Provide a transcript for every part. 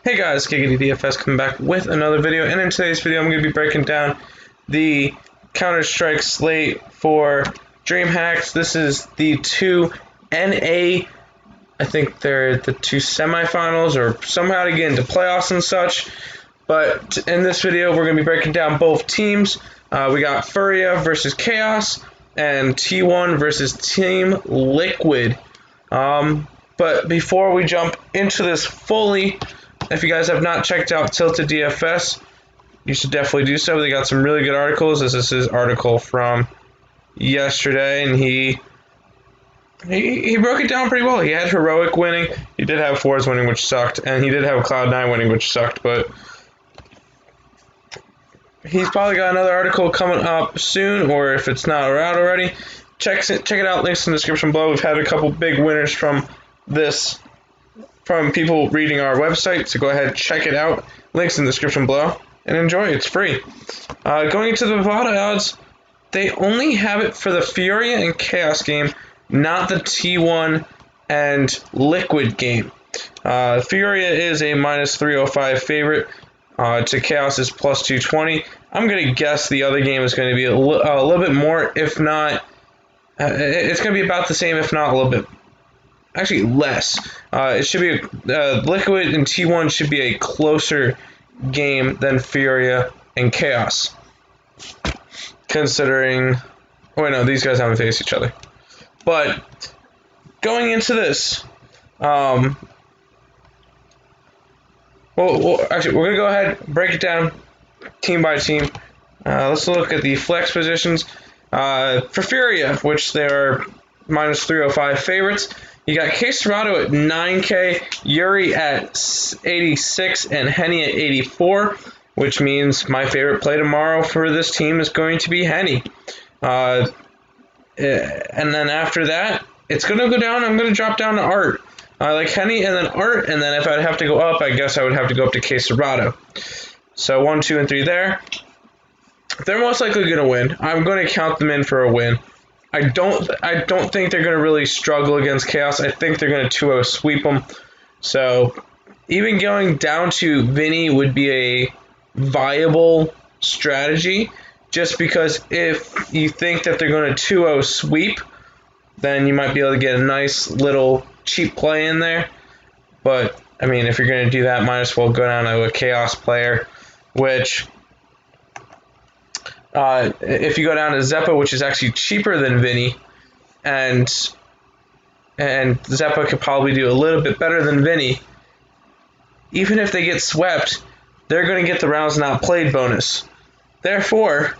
Hey guys, DFS coming back with another video, and in today's video I'm going to be breaking down the Counter-Strike slate for Dreamhack. This is the two NA, I think they're the two semifinals, or somehow to get into playoffs and such. But in this video we're going to be breaking down both teams. We got Furia versus Chaos, and T1 versus Team Liquid. But before we jump into this fully, if you guys have not checked out Tilted DFS, you should definitely do so. They got some really good articles. This is his article from yesterday, and he broke it down pretty well. He had Heroic winning, he did have Fours winning, which sucked, and he did have Cloud9 winning, which sucked, but he's probably got another article coming up soon, or if it's not out already, check it out. Links in the description below. We've had a couple big winners from this, from people reading our website, so go ahead and check it out. Links in the description below, and enjoy. It's free. Going into the Bovada odds, they only have it for the Furia and Chaos game, not the T1 and Liquid game. Furia is a minus 305 favorite to Chaos is plus 220. I'm going to guess the other game is going to be a little bit more, if not, it's going to be about the same, if not a little bit, actually less. It should be Liquid and T1 should be a closer game than Furia and Chaos, considering, oh wait, no, these guys haven't faced each other. But going into this, well, actually, we're gonna go ahead and break it down team by team. Let's look at the flex positions for Furia, which they are minus 305 favorites. You got Csgo at 9K, Yuri at 86, and Henny at 84, which means my favorite play tomorrow for this team is going to be Henny. And then after that, it's going to go down. I'm going to drop down to Art. I like Henny and then Art, and then if I'd have to go up, I guess I would have to go up to Csgo. So 1, 2, and 3 there. They're most likely going to win. I'm going to count them in for a win. I don't think they're going to really struggle against Chaos. I think they're going to 2-0 sweep them. So even going down to Vinny would be a viable strategy, just because if you think that they're going to 2-0 sweep, then you might be able to get a nice little cheap play in there. But, I mean, if you're going to do that, might as well go down to a Chaos player, which, if you go down to Zeppa, which is actually cheaper than Vinny, and Zeppa could probably do a little bit better than Vinny, even if they get swept, they're going to get the rounds not played bonus. Therefore,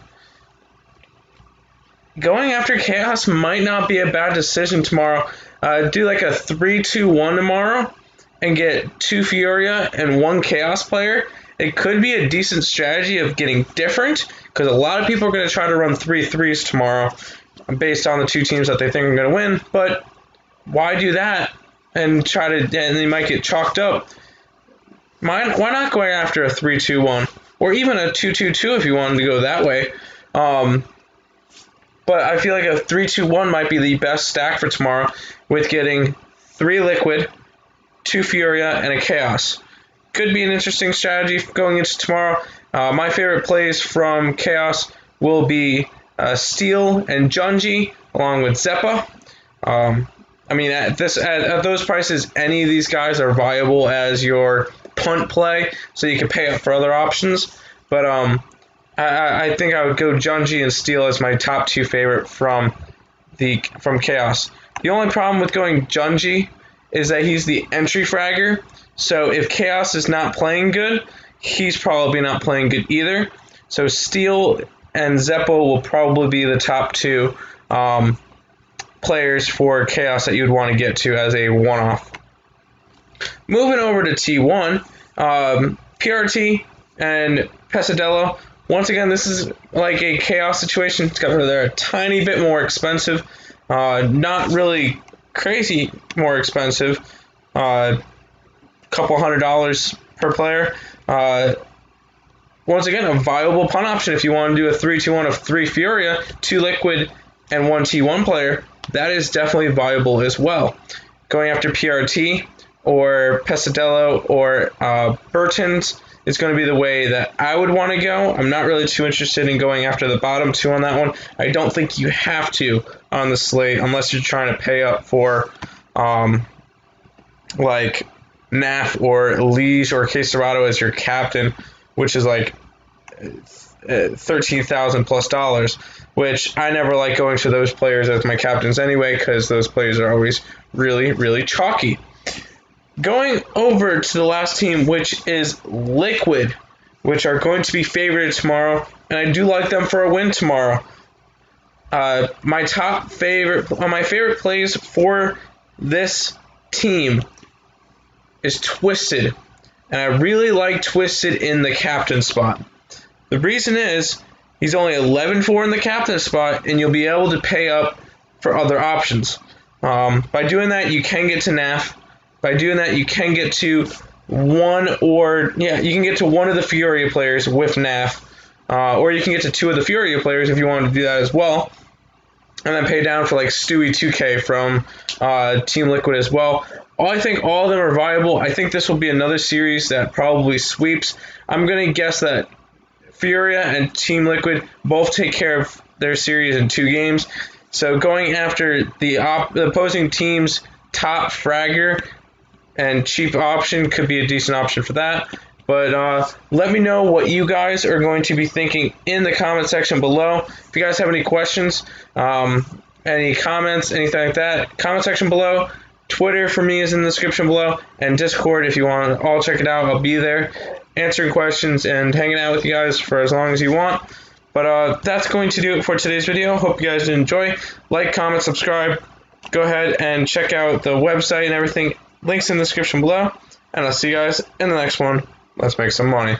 going after Chaos might not be a bad decision tomorrow. Do like a 3-2-1 tomorrow and get 2 Furia and 1 Chaos player. It could be a decent strategy of getting different, because a lot of people are going to try to run 3-3s tomorrow based on the two teams that they think are going to win. But why do that and and they might get chalked up? Why not going after a 3-2-1 or even a 2-2-2 if you wanted to go that way? But I feel like a 3-2-1 might be the best stack for tomorrow, with getting 3 Liquid, 2 Furia, and a Chaos. Could be an interesting strategy going into tomorrow. My favorite plays from Chaos will be Steel and Junji, along with Zeppa. I mean, at those prices, any of these guys are viable as your punt play, so you can pay up for other options. But I think I would go Junji and Steel as my top 2 favorite from Chaos. The only problem with going Junji is that he's the entry fragger. So if Chaos is not playing good, he's probably not playing good either. So Steel and Zeppo will probably be the top 2 players for Chaos that you would want to get to as a one-off. Moving over to T1, PRT and Pesadillo. Once again, this is like a Chaos situation. They're a tiny bit more expensive. Not really crazy more expensive. Couple $100 per player. Once again, a viable punt option if you want to do a 3-2-1 of 3 Furia, 2 Liquid, and 1 T1 player. That is definitely viable as well. Going after PRT, or Pesadello or Burton's is going to be the way that I would want to go. I'm not really too interested in going after the bottom two on that one. I don't think you have to on the slate unless you're trying to pay up for like Naff or Liege or Quesarado as your captain, which is like $13,000 plus, which I never like going to those players as my captains anyway, because those players are always really, really chalky. Going over to the last team, which is Liquid, which are going to be favored tomorrow, and I do like them for a win tomorrow. My favorite plays for this team is Twisted, and I really like Twisted in the captain spot. The reason is he's only 11-4 in the captain spot, and you'll be able to pay up for other options. By doing that, you can get to Naff. By doing that, you can get to one of the Furia players with Naff, or you can get to two of the Furia players if you want to do that as well, and then pay down for like Stewie 2K from Team Liquid as well. I think all of them are viable. I think this will be another series that probably sweeps. I'm going to guess that Furia and Team Liquid both take care of their series in 2 games. So going after the opposing team's top fragger and cheap option could be a decent option for that. But let me know what you guys are going to be thinking in the comment section below. If you guys have any questions, any comments, anything like that, comment section below. Twitter for me is in the description below, and Discord if you want to all check it out. I'll be there answering questions and hanging out with you guys for as long as you want. But that's going to do it for today's video. Hope you guys did enjoy. Like, comment, subscribe. Go ahead and check out the website and everything. Links in the description below. And I'll see you guys in the next one. Let's make some money.